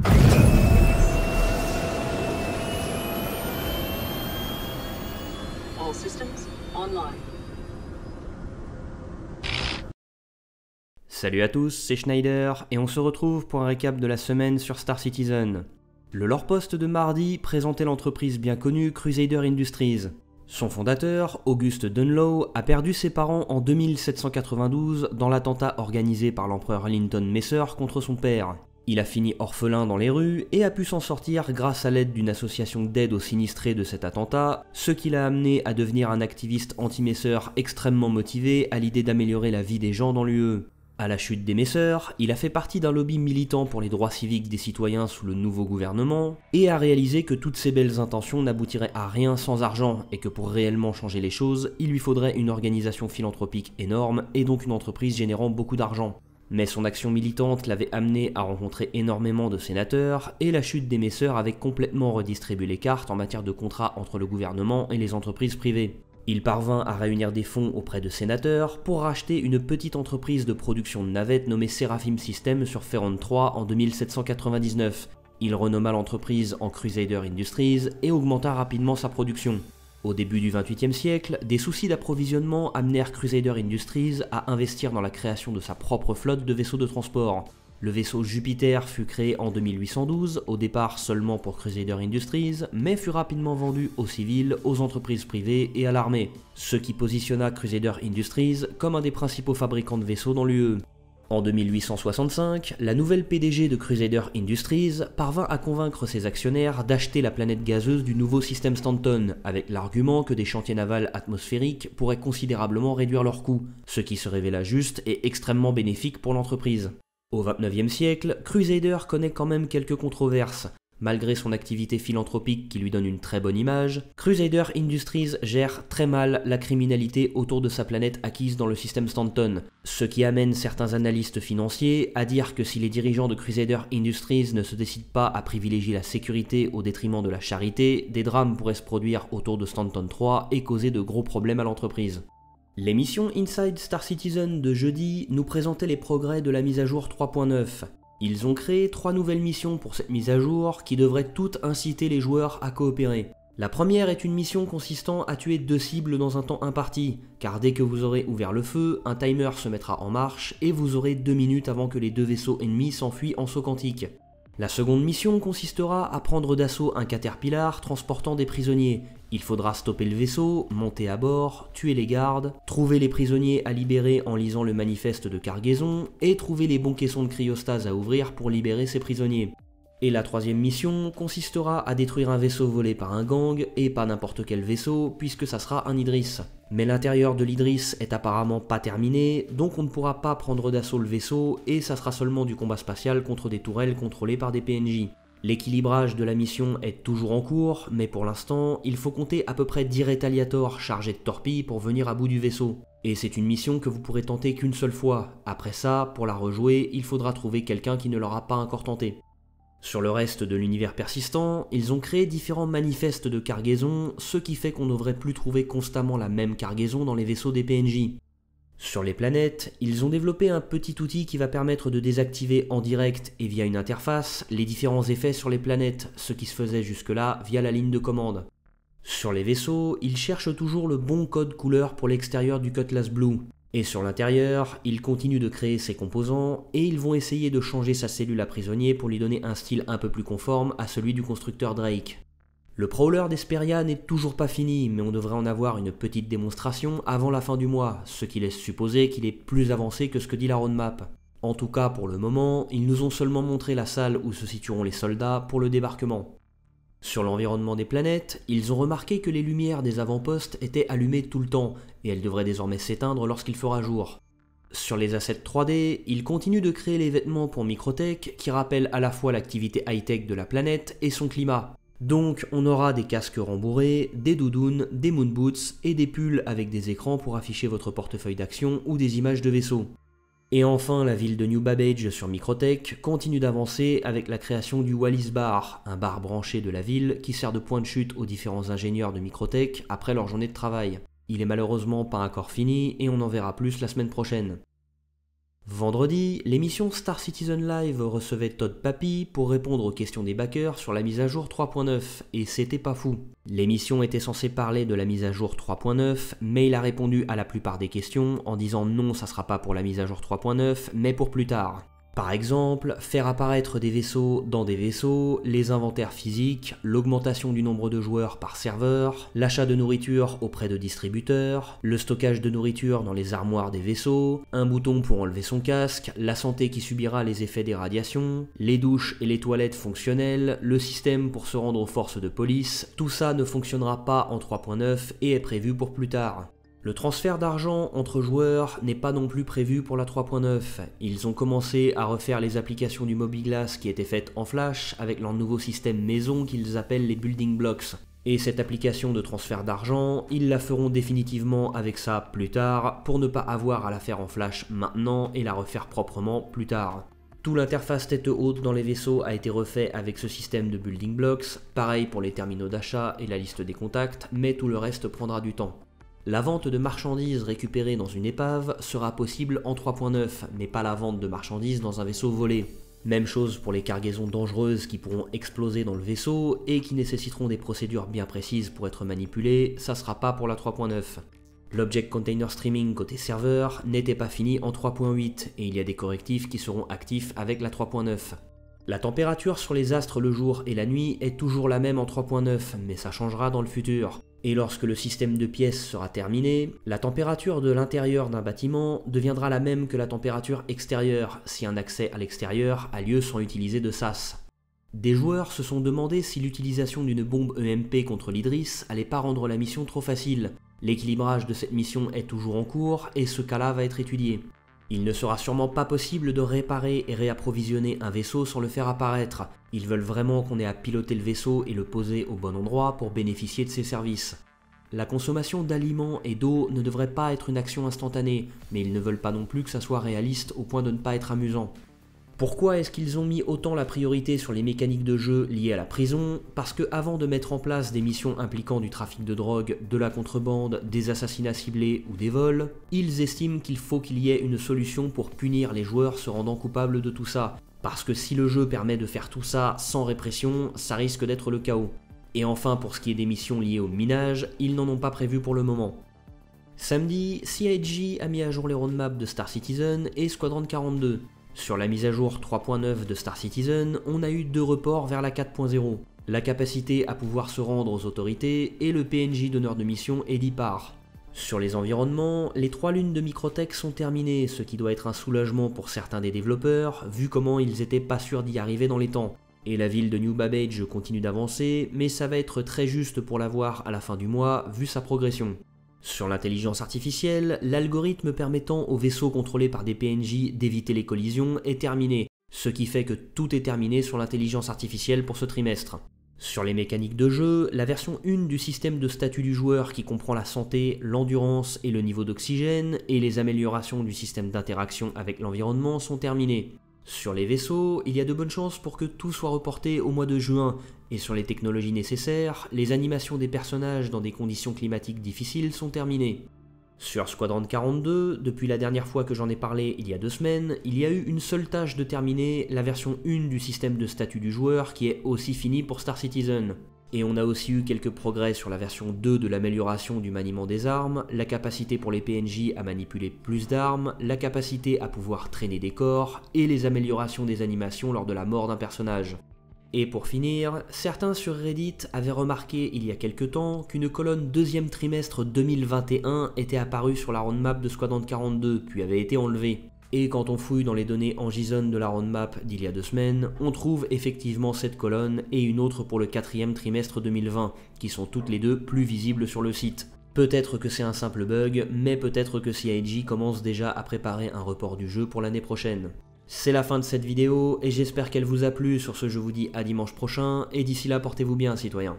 All systems online. Salut à tous, c'est Schneider, et on se retrouve pour un récap de la semaine sur Star Citizen. Le lore post de mardi présentait l'entreprise bien connue Crusader Industries. Son fondateur, Auguste Dunlow, a perdu ses parents en 2792 dans l'attentat organisé par l'empereur Linton Messer contre son père. Il a fini orphelin dans les rues et a pu s'en sortir grâce à l'aide d'une association d'aide aux sinistrés de cet attentat, ce qui l'a amené à devenir un activiste anti-Messer extrêmement motivé à l'idée d'améliorer la vie des gens dans l'UE. À la chute des Messer, il a fait partie d'un lobby militant pour les droits civiques des citoyens sous le nouveau gouvernement, et a réalisé que toutes ces belles intentions n'aboutiraient à rien sans argent, et que pour réellement changer les choses, il lui faudrait une organisation philanthropique énorme, et donc une entreprise générant beaucoup d'argent. Mais son action militante l'avait amené à rencontrer énormément de sénateurs, et la chute des Messer avait complètement redistribué les cartes en matière de contrats entre le gouvernement et les entreprises privées. Il parvint à réunir des fonds auprès de sénateurs pour racheter une petite entreprise de production de navettes nommée Seraphim Systems sur Ferron 3 en 2799. Il renomma l'entreprise en Crusader Industries et augmenta rapidement sa production. Au début du XXIIIe siècle, des soucis d'approvisionnement amenèrent Crusader Industries à investir dans la création de sa propre flotte de vaisseaux de transport. Le vaisseau Jupiter fut créé en 2812, au départ seulement pour Crusader Industries, mais fut rapidement vendu aux civils, aux entreprises privées et à l'armée, ce qui positionna Crusader Industries comme un des principaux fabricants de vaisseaux dans l'UE. En 2865, la nouvelle PDG de Crusader Industries parvint à convaincre ses actionnaires d'acheter la planète gazeuse du nouveau système Stanton, avec l'argument que des chantiers navals atmosphériques pourraient considérablement réduire leurs coûts, ce qui se révéla juste et extrêmement bénéfique pour l'entreprise. Au XXIXe siècle, Crusader connaît quand même quelques controverses. Malgré son activité philanthropique qui lui donne une très bonne image, Crusader Industries gère très mal la criminalité autour de sa planète acquise dans le système Stanton, ce qui amène certains analystes financiers à dire que si les dirigeants de Crusader Industries ne se décident pas à privilégier la sécurité au détriment de la charité, des drames pourraient se produire autour de Stanton 3 et causer de gros problèmes à l'entreprise. L'émission Inside Star Citizen de jeudi nous présentait les progrès de la mise à jour 3.9. Ils ont créé 3 nouvelles missions pour cette mise à jour qui devraient toutes inciter les joueurs à coopérer. La première est une mission consistant à tuer 2 cibles dans un temps imparti, car dès que vous aurez ouvert le feu, un timer se mettra en marche et vous aurez 2 minutes avant que les 2 vaisseaux ennemis s'enfuient en saut quantique. La seconde mission consistera à prendre d'assaut un caterpillar transportant des prisonniers. Il faudra stopper le vaisseau, monter à bord, tuer les gardes, trouver les prisonniers à libérer en lisant le manifeste de cargaison, et trouver les bons caissons de cryostase à ouvrir pour libérer ces prisonniers. Et la troisième mission consistera à détruire un vaisseau volé par un gang, et pas n'importe quel vaisseau, puisque ça sera un Idris. Mais l'intérieur de l'Idris est apparemment pas terminé, donc on ne pourra pas prendre d'assaut le vaisseau, et ça sera seulement du combat spatial contre des tourelles contrôlées par des PNJ. L'équilibrage de la mission est toujours en cours, mais pour l'instant, il faut compter à peu près 10 rétaliators chargés de torpilles pour venir à bout du vaisseau. Et c'est une mission que vous pourrez tenter qu'une seule fois. Après ça, pour la rejouer, il faudra trouver quelqu'un qui ne l'aura pas encore tenté. Sur le reste de l'univers persistant, ils ont créé différents manifestes de cargaison, ce qui fait qu'on ne devrait plus trouver constamment la même cargaison dans les vaisseaux des PNJ. Sur les planètes, ils ont développé un petit outil qui va permettre de désactiver en direct et via une interface les différents effets sur les planètes, ce qui se faisait jusque-là via la ligne de commande. Sur les vaisseaux, ils cherchent toujours le bon code couleur pour l'extérieur du Cutlass Blue. Et sur l'intérieur, ils continuent de créer ses composants et ils vont essayer de changer sa cellule à prisonnier pour lui donner un style un peu plus conforme à celui du constructeur Drake. Le Prowler d'Hesperia n'est toujours pas fini, mais on devrait en avoir une petite démonstration avant la fin du mois, ce qui laisse supposer qu'il est plus avancé que ce que dit la roadmap. En tout cas, pour le moment, ils nous ont seulement montré la salle où se situeront les soldats pour le débarquement. Sur l'environnement des planètes, ils ont remarqué que les lumières des avant-postes étaient allumées tout le temps, et elles devraient désormais s'éteindre lorsqu'il fera jour. Sur les assets 3D, ils continuent de créer les vêtements pour Microtech qui rappellent à la fois l'activité high-tech de la planète et son climat. Donc on aura des casques rembourrés, des doudounes, des moonboots et des pulls avec des écrans pour afficher votre portefeuille d'action ou des images de vaisseaux. Et enfin, la ville de New Babbage sur Microtech continue d'avancer avec la création du Wallis Bar, un bar branché de la ville qui sert de point de chute aux différents ingénieurs de Microtech après leur journée de travail. Il est malheureusement pas encore fini et on en verra plus la semaine prochaine. Vendredi, l'émission Star Citizen Live recevait Todd Papy pour répondre aux questions des backers sur la mise à jour 3.9, et c'était pas fou. L'émission était censée parler de la mise à jour 3.9, mais il a répondu à la plupart des questions en disant non, ça sera pas pour la mise à jour 3.9, mais pour plus tard. Par exemple, faire apparaître des vaisseaux dans des vaisseaux, les inventaires physiques, l'augmentation du nombre de joueurs par serveur, l'achat de nourriture auprès de distributeurs, le stockage de nourriture dans les armoires des vaisseaux, un bouton pour enlever son casque, la santé qui subira les effets des radiations, les douches et les toilettes fonctionnelles, le système pour se rendre aux forces de police, tout ça ne fonctionnera pas en 3.9 et est prévu pour plus tard. Le transfert d'argent entre joueurs n'est pas non plus prévu pour la 3.9. Ils ont commencé à refaire les applications du Mobiglass qui étaient faites en Flash avec leur nouveau système maison qu'ils appellent les Building Blocks. Et cette application de transfert d'argent, ils la feront définitivement avec ça plus tard pour ne pas avoir à la faire en Flash maintenant et la refaire proprement plus tard. Tout l'interface tête haute dans les vaisseaux a été refait avec ce système de Building Blocks, pareil pour les terminaux d'achat et la liste des contacts, mais tout le reste prendra du temps. La vente de marchandises récupérées dans une épave sera possible en 3.9, mais pas la vente de marchandises dans un vaisseau volé. Même chose pour les cargaisons dangereuses qui pourront exploser dans le vaisseau et qui nécessiteront des procédures bien précises pour être manipulées, ça sera pas pour la 3.9. L'Object Container Streaming côté serveur n'était pas fini en 3.8 et il y a des correctifs qui seront actifs avec la 3.9. La température sur les astres le jour et la nuit est toujours la même en 3.9, mais ça changera dans le futur. Et lorsque le système de pièces sera terminé, la température de l'intérieur d'un bâtiment deviendra la même que la température extérieure, si un accès à l'extérieur a lieu sans utiliser de sas. Des joueurs se sont demandé si l'utilisation d'une bombe EMP contre l'Idris allait pas rendre la mission trop facile. L'équilibrage de cette mission est toujours en cours et ce cas-là va être étudié. Il ne sera sûrement pas possible de réparer et réapprovisionner un vaisseau sans le faire apparaître. Ils veulent vraiment qu'on ait à piloter le vaisseau et le poser au bon endroit pour bénéficier de ces services. La consommation d'aliments et d'eau ne devrait pas être une action instantanée, mais ils ne veulent pas non plus que ça soit réaliste au point de ne pas être amusant. Pourquoi est-ce qu'ils ont mis autant la priorité sur les mécaniques de jeu liées à la prison? Parce que avant de mettre en place des missions impliquant du trafic de drogue, de la contrebande, des assassinats ciblés ou des vols, ils estiment qu'il faut qu'il y ait une solution pour punir les joueurs se rendant coupables de tout ça. Parce que si le jeu permet de faire tout ça sans répression, ça risque d'être le chaos. Et enfin, pour ce qui est des missions liées au minage, ils n'en ont pas prévu pour le moment. Samedi, CIG a mis à jour les roadmaps de Star Citizen et Squadron 42. Sur la mise à jour 3.9 de Star Citizen, on a eu 2 reports vers la 4.0. La capacité à pouvoir se rendre aux autorités et le PNJ donneur de mission Eddie Parr. Sur les environnements, les 3 lunes de Microtech sont terminées, ce qui doit être un soulagement pour certains des développeurs, vu comment ils étaient pas sûrs d'y arriver dans les temps. Et la ville de New Babbage continue d'avancer, mais ça va être très juste pour la voir à la fin du mois, vu sa progression. Sur l'intelligence artificielle, l'algorithme permettant aux vaisseaux contrôlés par des PNJ d'éviter les collisions est terminé, ce qui fait que tout est terminé sur l'intelligence artificielle pour ce trimestre. Sur les mécaniques de jeu, la version 1 du système de statut du joueur qui comprend la santé, l'endurance et le niveau d'oxygène, et les améliorations du système d'interaction avec l'environnement sont terminées. Sur les vaisseaux, il y a de bonnes chances pour que tout soit reporté au mois de juin, et sur les technologies nécessaires, les animations des personnages dans des conditions climatiques difficiles sont terminées. Sur Squadron 42, depuis la dernière fois que j'en ai parlé il y a 2 semaines, il y a eu une seule tâche de terminer, la version 1 du système de statut du joueur qui est aussi finie pour Star Citizen. Et on a aussi eu quelques progrès sur la version 2 de l'amélioration du maniement des armes, la capacité pour les PNJ à manipuler plus d'armes, la capacité à pouvoir traîner des corps, et les améliorations des animations lors de la mort d'un personnage. Et pour finir, certains sur Reddit avaient remarqué il y a quelques temps qu'une colonne 2e trimestre 2021 était apparue sur la roadmap de Squadron 42, puis avait été enlevée. Et quand on fouille dans les données en JSON de la roadmap d'il y a 2 semaines, on trouve effectivement cette colonne et une autre pour le 4e trimestre 2020, qui sont toutes les deux plus visibles sur le site. Peut-être que c'est un simple bug, mais peut-être que CIG commence déjà à préparer un report du jeu pour l'année prochaine. C'est la fin de cette vidéo, et j'espère qu'elle vous a plu. Sur ce, je vous dis à dimanche prochain, et d'ici là, portez-vous bien, citoyens.